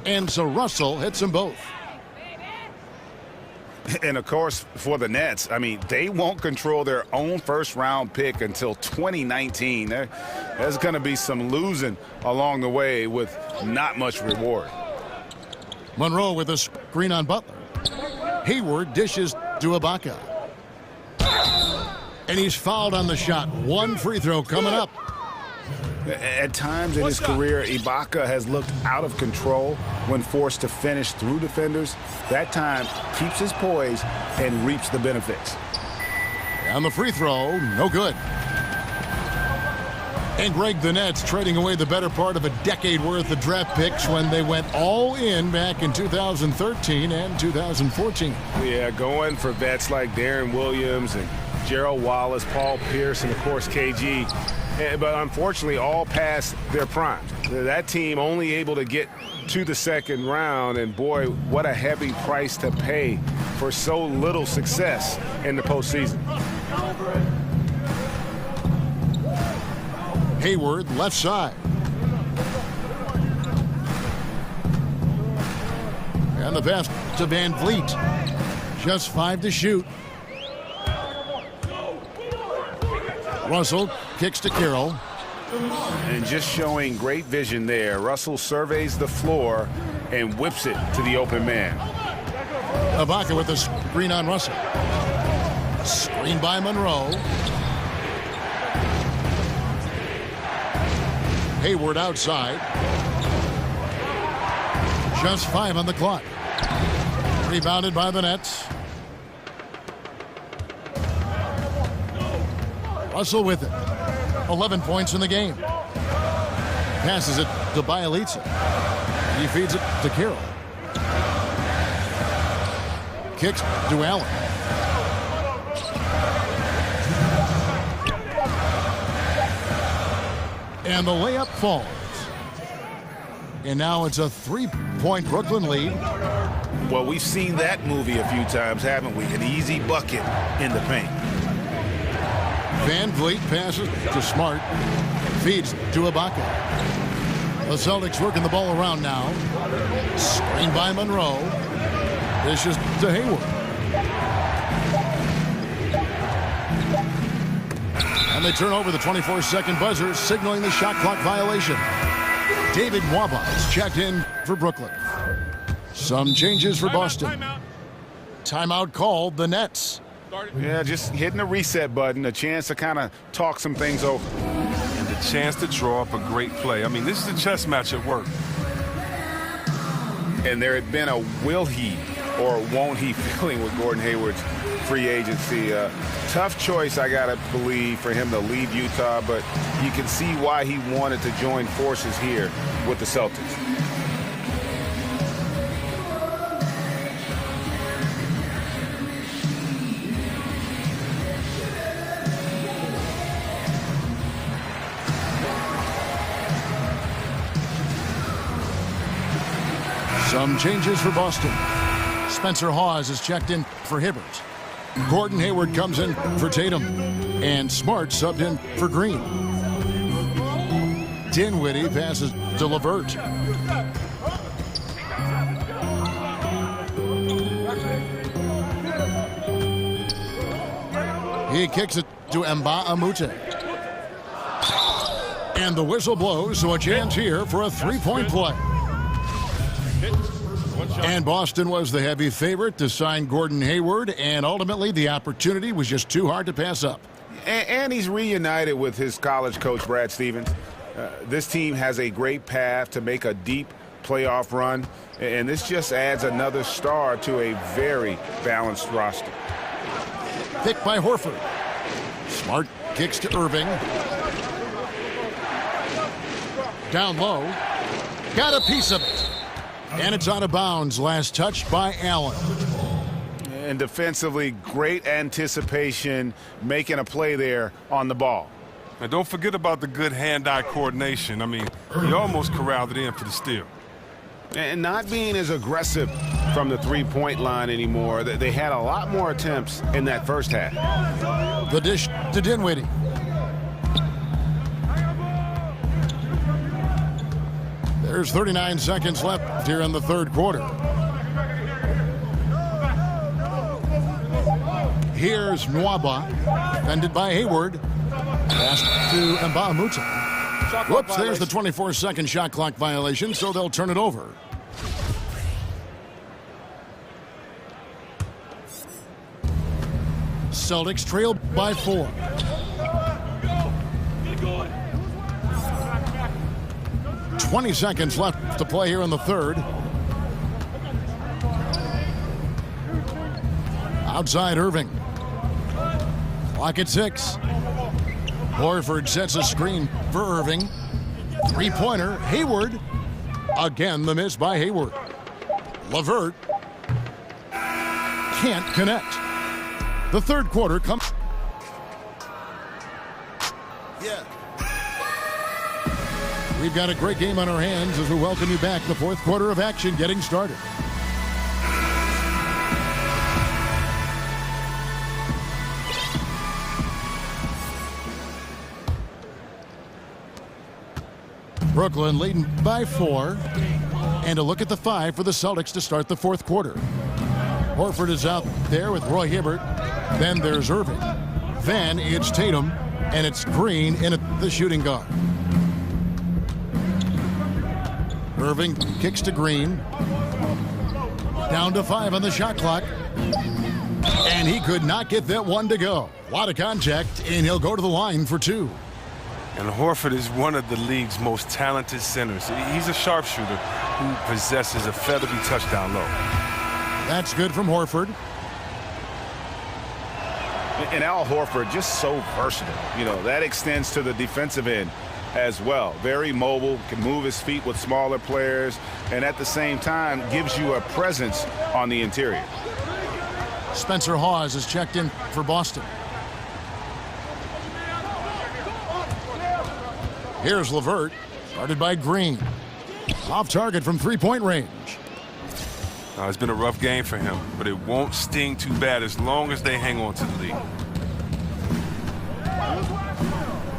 And so Russell hits them both. And, of course, for the Nets, I mean, they won't control their own first-round pick until 2019. There's going to be some losing along the way with not much reward. Monroe with a screen on Butler. Hayward dishes to Ibaka. And he's fouled on the shot. 1 free throw coming up. At times in his career, Ibaka has looked out of control when forced to finish through defenders. That time keeps his poise and reaps the benefits. And the free throw, no good. And Greg, the Nets trading away the better part of a decade worth of draft picks when they went all in back in 2013 and 2014. Yeah, going for vets like Darren Williams and Gerald Wallace, Paul Pierce, and of course KG. But unfortunately, all past their prime. That team only able to get to the second round, and boy, what a heavy price to pay for so little success in the postseason. Hayward, left side. And the pass to Van Vliet. Just 5 to shoot. Russell kicks to Carroll. And just showing great vision there. Russell surveys the floor and whips it to the open man. Ibaka with the screen on Russell. Screen by Monroe. Hayward outside. Just 5 on the clock. Rebounded by the Nets. Russell with it. 11 points in the game. Passes it to Bielitsa. He feeds it to Carroll. Kicks to Allen. And the layup falls. And now it's a 3-point Brooklyn lead. Well, we've seen that movie a few times, haven't we? An easy bucket in the paint. Van Vliet passes to Smart. Feeds to Ibaka. The Celtics working the ball around now. Screen by Monroe. Dishes to Hayward. And they turn over the 24-second buzzer, signaling the shot clock violation. David Nwaba is checked in for Brooklyn. Some changes for Boston. Timeout called the Nets. Yeah, just hitting the reset button, a chance to kind of talk some things over. And the chance to draw up a great play. I mean, this is a chess match at work. And there had been a will he or won't he feeling with Gordon Hayward's free agency. Tough choice, I got to believe, for him to leave Utah, but you can see why he wanted to join forces here with the Celtics. Some changes for Boston. Spencer Hawes is checked in for Hibbert. Gordon Hayward comes in for Tatum. And Smart subbed in for Green. Dinwiddie passes to LeVert. He kicks it to Mbah-a-Moute. And the whistle blows, so a chance here for a three-point play. And Boston was the heavy favorite to sign Gordon Hayward, and ultimately the opportunity was just too hard to pass up. And he's reunited with his college coach, Brad Stevens. This team has a great path to make a deep playoff run, and this just adds another star to a very balanced roster. Pick by Horford. Smart kicks to Irving. Down low. Got a piece of it. And it's out of bounds. Last touch by Allen. And defensively, great anticipation, making a play there on the ball. And don't forget about the good hand-eye coordination. I mean, he almost corralled it in for the steal. And not being as aggressive from the three-point line anymore. They had a lot more attempts in that first half. The dish to Dinwiddie. There's 39 seconds left here in the third quarter. Here's Nwaba, defended by Hayward. Pass to Mbah-a-Moute. Whoops, there's the 24-second shot clock violation, so they'll turn it over. Celtics trail by 4. Twenty seconds left to play here in the third. Outside Irving. Clock at 6. Horford sets a screen for Irving. Three-pointer, Hayward. Again, the miss by Hayward. LeVert can't connect. The third quarter comes. We've got a great game on our hands as we welcome you back. The fourth quarter of action getting started. Brooklyn leading by 4. And a look at the 5 for the Celtics to start the fourth quarter. Horford is out there with Roy Hibbert. Then there's Irving. Then it's Tatum. And it's Green in at the shooting guard. Irving kicks to Green. Down to 5 on the shot clock. And he could not get that one to go. A lot of contact, and he'll go to the line for 2. And Horford is one of the league's most talented centers. He's a sharpshooter who possesses a feathery touchdown low. That's good from Horford. And Al Horford, just so versatile. You know, that extends to the defensive end as well. Very mobile, can move his feet with smaller players, and at the same time gives you a presence on the interior. Spencer Hawes is checked in for Boston. Here's LeVert, guarded by Green. Off target from three-point range. It's been a rough game for him, but it won't sting too bad as long as they hang on to the lead.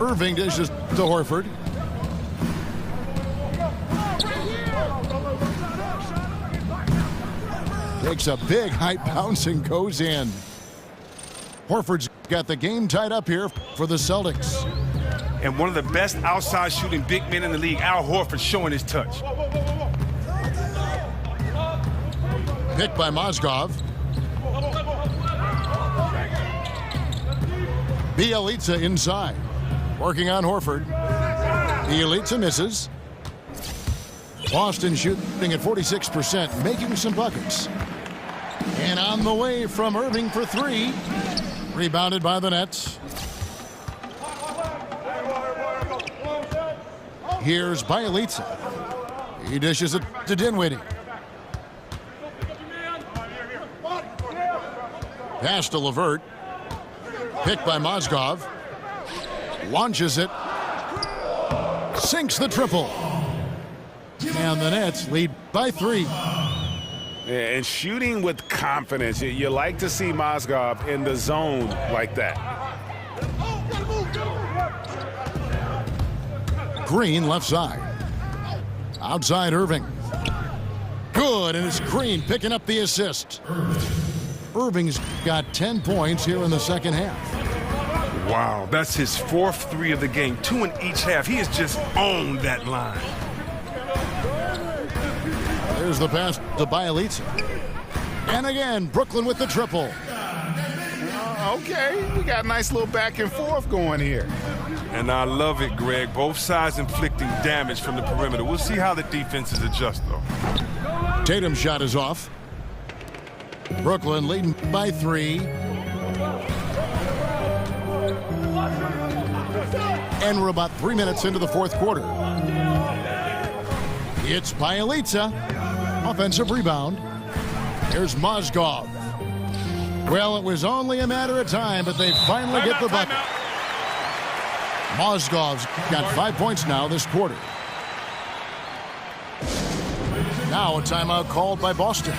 Irving dishes to Horford. Takes a big high bounce and goes in. Horford's got the game tied up here for the Celtics. And one of the best outside shooting big men in the league, Al Horford, showing his touch. Picked by Mozgov. Bielitsa inside. Working on Horford. Bielitsa misses. Boston shooting at 46%, making some buckets. And on the way from Irving for three. Rebounded by the Nets. Here's Bielitsa. He dishes it to Dinwiddie. Pass to LeVert. Picked by Mozgov. Launches it. Sinks the triple. And the Nets lead by 3. And shooting with confidence. You like to see Mozgov in the zone like that. Green left side. Outside Irving. Good, and it's Green picking up the assist. Irving's got 10 points here in the second half. Wow, that's his 4th 3 of the game. 2 in each half. He has just owned that line. There's the pass to Bielitsa. And again, Brooklyn with the triple. Okay, we got a nice little back and forth going here. And I love it, Greg. Both sides inflicting damage from the perimeter. We'll see how the defenses adjust, though. Tatum's shot is off. Brooklyn leading by 3. And we're about 3 minutes into the fourth quarter. It's Bielitsa. Offensive rebound. Here's Mozgov. Well, it was only a matter of time, but they finally get the bucket. Mozgov's got 5 points now this quarter. Now a timeout called by Boston.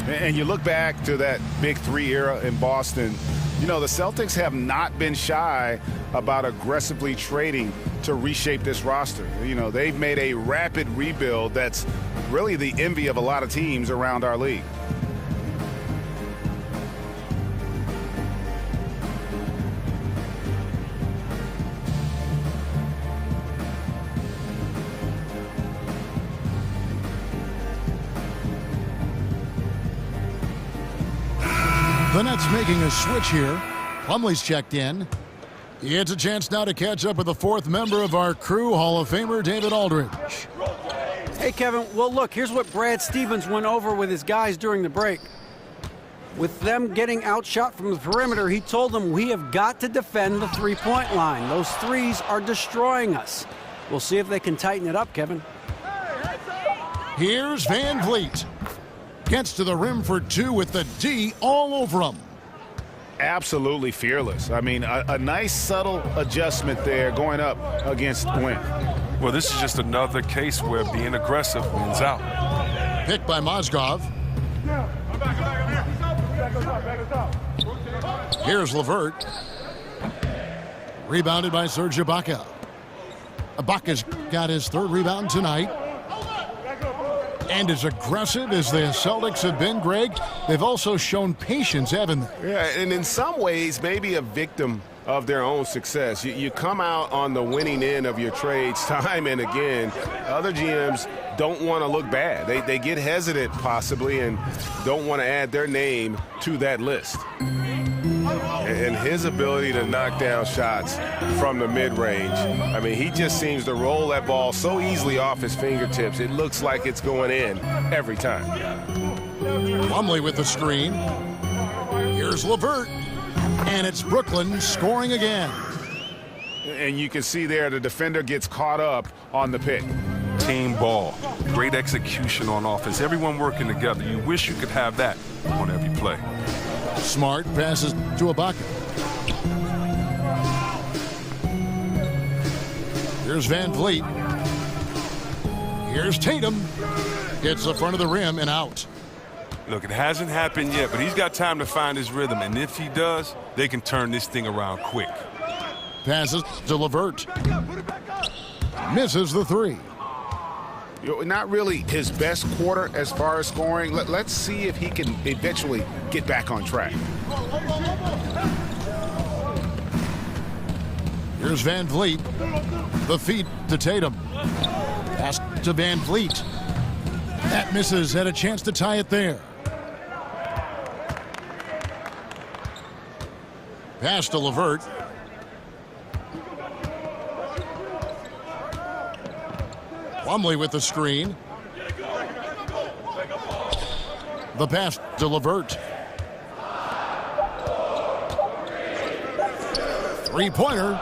And you look back to that Big 3 era in Boston, you know, the Celtics have not been shy about aggressively trading to reshape this roster. You know, they've made a rapid rebuild that's really the envy of a lot of teams around our league. The Nets making a switch here. Plumlee's checked in. He has a chance now to catch up with the 4th member of our crew, Hall of Famer David Aldridge. Hey, Kevin. Well, look, here's what Brad Stevens went over with his guys during the break. With them getting outshot from the perimeter, he told them we have got to defend the three-point line. Those threes are destroying us. We'll see if they can tighten it up, Kevin. Here's Van Vliet. Gets to the rim for 2 with the D all over him. Absolutely fearless. I mean, a nice subtle adjustment there going up against Wynn. Well, this is just another case where being aggressive wins out. Picked by Mozgov. Here's LeVert. Rebounded by Serge Ibaka. Ibaka's got his 3rd rebound tonight. And as aggressive as the Celtics have been, Greg, they've also shown patience, haven't they? Yeah, and in some ways, maybe a victim of their own success. You come out on the winning end of your trades time and again. Other GMs don't want to look bad. They get hesitant possibly and don't want to add their name to that list. And his ability to knock down shots from the mid-range, I mean, he just seems to roll that ball so easily off his fingertips. It looks like it's going in every time. Plumlee with the screen. Here's LeVert. And it's Brooklyn scoring again. And you can see there the defender gets caught up on the pick. Team ball. Great execution on offense. Everyone working together. You wish you could have that on every play. Smart passes to Ibaka. Here's Van Vliet. Here's Tatum. Hits the front of the rim and out. Look, it hasn't happened yet, but he's got time to find his rhythm. And if he does, they can turn this thing around quick. Passes to LeVert. Misses the 3. Not really his best quarter as far as scoring. Let's see if he can eventually get back on track. Here's Van Vliet. The feed to Tatum. Pass to Van Vliet. That misses. Had a chance to tie it there. Pass to Levert. Plumlee with the screen. The pass to Levert. Three-pointer.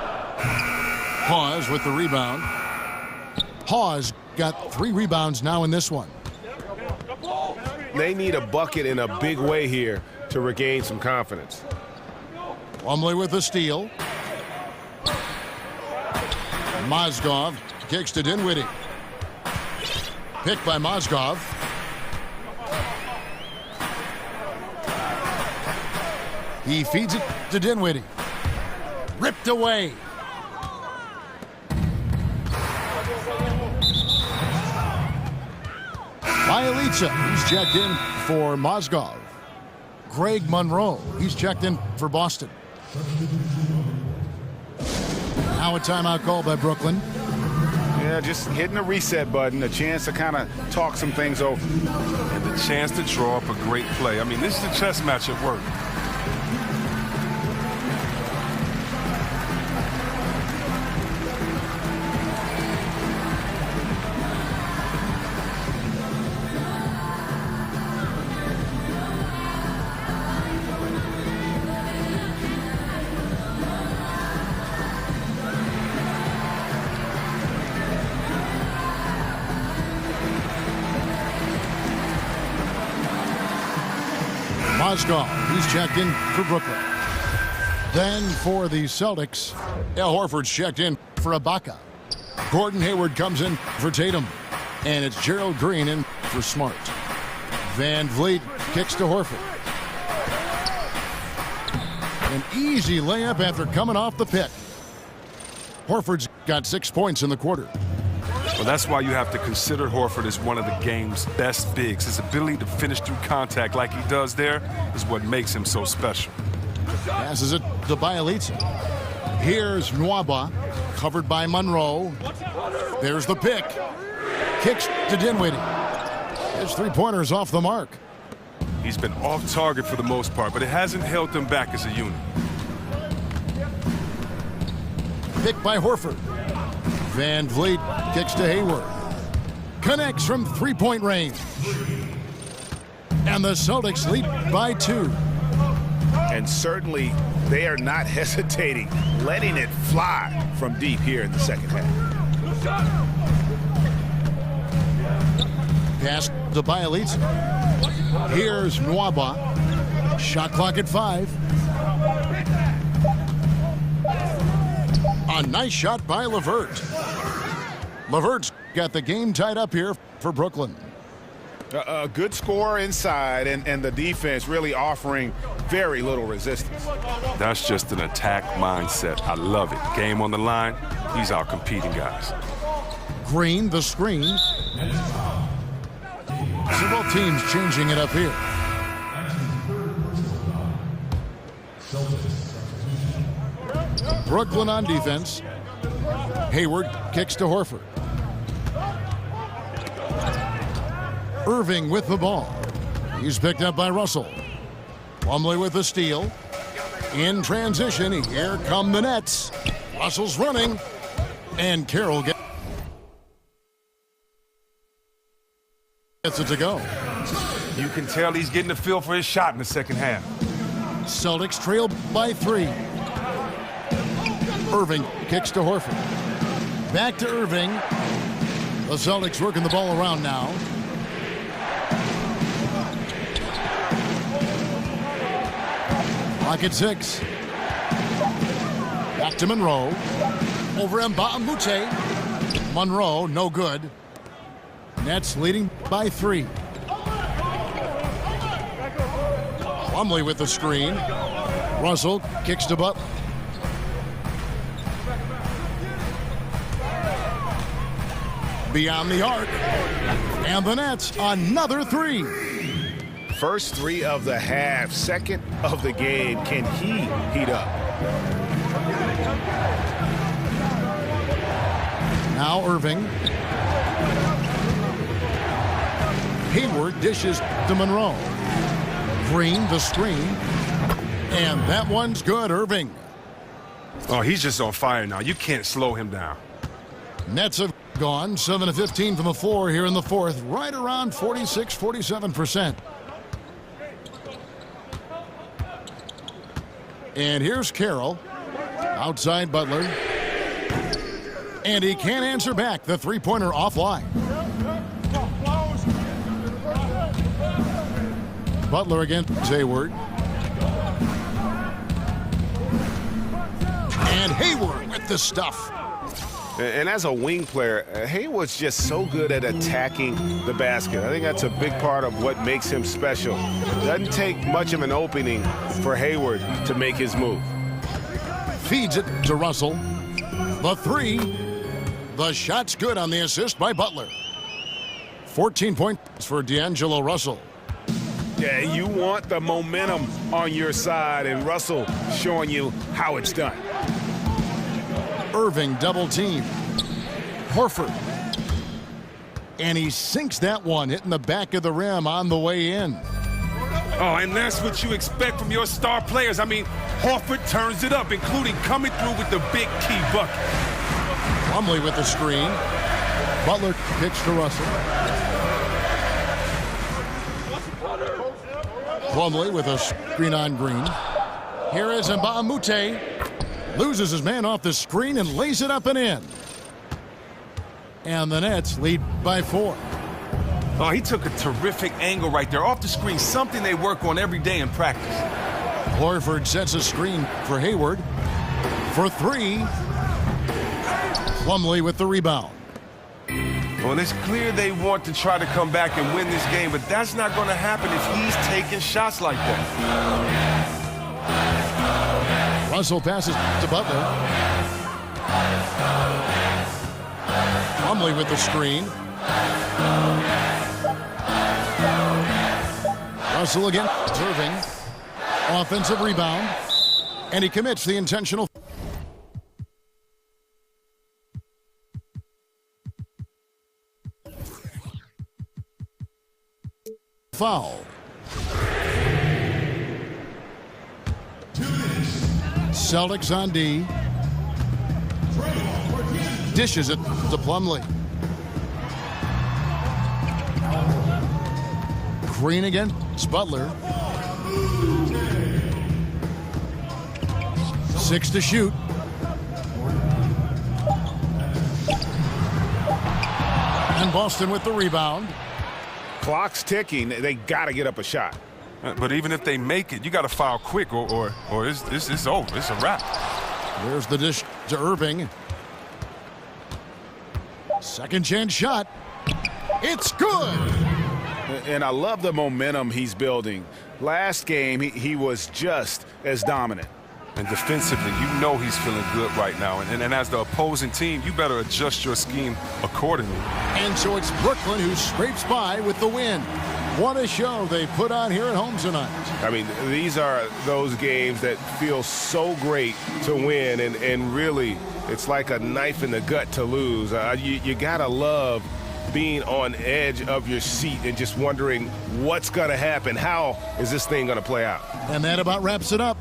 Hawes with the rebound. Hawes got 3 rebounds now in this one. They need a bucket in a big way here to regain some confidence. Plumlee with the steal. Mozgov kicks to Dinwiddie. Picked by Mozgov. He feeds it to Dinwiddie. Ripped away. Bielitsa, he's checked in for Mozgov. Greg Monroe, he's checked in for Boston. Now a timeout call by Brooklyn. Yeah, just hitting the reset button, a chance to kind of talk some things over. And the chance to draw up a great play. I mean, this is a chess match at work. Mozgov, he's checked in for Brooklyn. Then for the Celtics, Al Horford's checked in for Ibaka. Gordon Hayward comes in for Tatum. And it's Gerald Green in for Smart. Van Vliet kicks to Horford. An easy layup after coming off the pick. Horford's got 6 points in the quarter. Well, that's why you have to consider Horford as one of the game's best bigs. His ability to finish through contact like he does there is what makes him so special. Passes it to Bielitsa. Here's Nwaba, covered by Monroe. There's the pick. Kicks to Dinwiddie. His three-pointer's off the mark. He's been off target for the most part, but it hasn't held him back as a unit. Picked by Horford. Van Vliet kicks to Hayward. Connects from three-point range. And the Celtics lead by 2. And certainly they are not hesitating, letting it fly from deep here in the second half. Pass to Bielitsa. Here's Nwaba. Shot clock at 5. A nice shot by Levert. Levert's got the game tied up here for Brooklyn. A good score inside, and the defense really offering very little resistance. That's just an attack mindset. I love it. Game on the line, he's out competing guys. Green, the screen. Several teams changing it up here. Brooklyn on defense. Hayward kicks to Horford. Irving with the ball. He's picked up by Russell. Plumlee with the steal. In transition, here come the Nets. Russell's running. And Carroll gets it to go. You can tell he's getting the feel for his shot in the second half. Celtics trail by 3. Irving kicks to Horford. Back to Irving. The Celtics working the ball around now. Clock at 6. Back to Monroe. Over Mbamute. Monroe, no good. Nets leading by 3. Plumlee with the screen. Russell kicks to Butler. Beyond the arc. And the Nets, another 3. First 3 of the half, second of the game. Can he heat up? Now Irving. Hayward dishes to Monroe. Green, the screen. And that one's good, Irving. Oh, he's just on fire now. You can't slow him down. Nets have gone 7 of 15 from the floor here in the fourth, right around 46-47%. And here's Carroll. Outside Butler. And he can't answer back. The three-pointer offline. Butler against Hayward. And Hayward with the stuff. And as a wing player, Hayward's just so good at attacking the basket. I think that's a big part of what makes him special. Doesn't take much of an opening for Hayward to make his move. Feeds it to Russell. The three. The shot's good on the assist by Butler. 14 points for D'Angelo Russell. Yeah, you want the momentum on your side, and Russell showing you how it's done. Irving double team. Horford. And he sinks that one, hitting the back of the rim on the way in. Oh, and that's what you expect from your star players. I mean, Horford turns it up, including coming through with the big key bucket. Plumlee with the screen. Butler kicks to Russell. Plumlee with a screen on Green. Here is Mbamute. Loses his man off the screen and lays it up and in. And the Nets lead by 4. Oh, he took a terrific angle right there off the screen, something they work on every day in practice. Horford sets a screen for Hayward. For 3. Plumlee with the rebound. Well, it's clear they want to try to come back and win this game, but that's not going to happen if he's taking shots like that. Russell passes to Butler. Plumlee with the screen. Russell again, serving. Offensive rebound. And he commits the intentional foul. Celtics on D. Dishes it to Plumlee. Green against Butler. 6 to shoot. And Boston with the rebound. Clock's ticking. They got to get up a shot. But even if they make it, you got to foul quick or it's over. It's a wrap. There's the dish to Irving. Second chance shot. It's good. And I love the momentum he's building. Last game, he was just as dominant. And defensively, you know he's feeling good right now. And as the opposing team, you better adjust your scheme accordingly. And so it's Brooklyn who scrapes by with the win. What a show they put on here at home tonight. I mean, these are those games that feel so great to win, and really, it's like a knife in the gut to lose. You gotta love being on edge of your seat and just wondering what's gonna happen. How is this thing gonna play out? And that about wraps it up.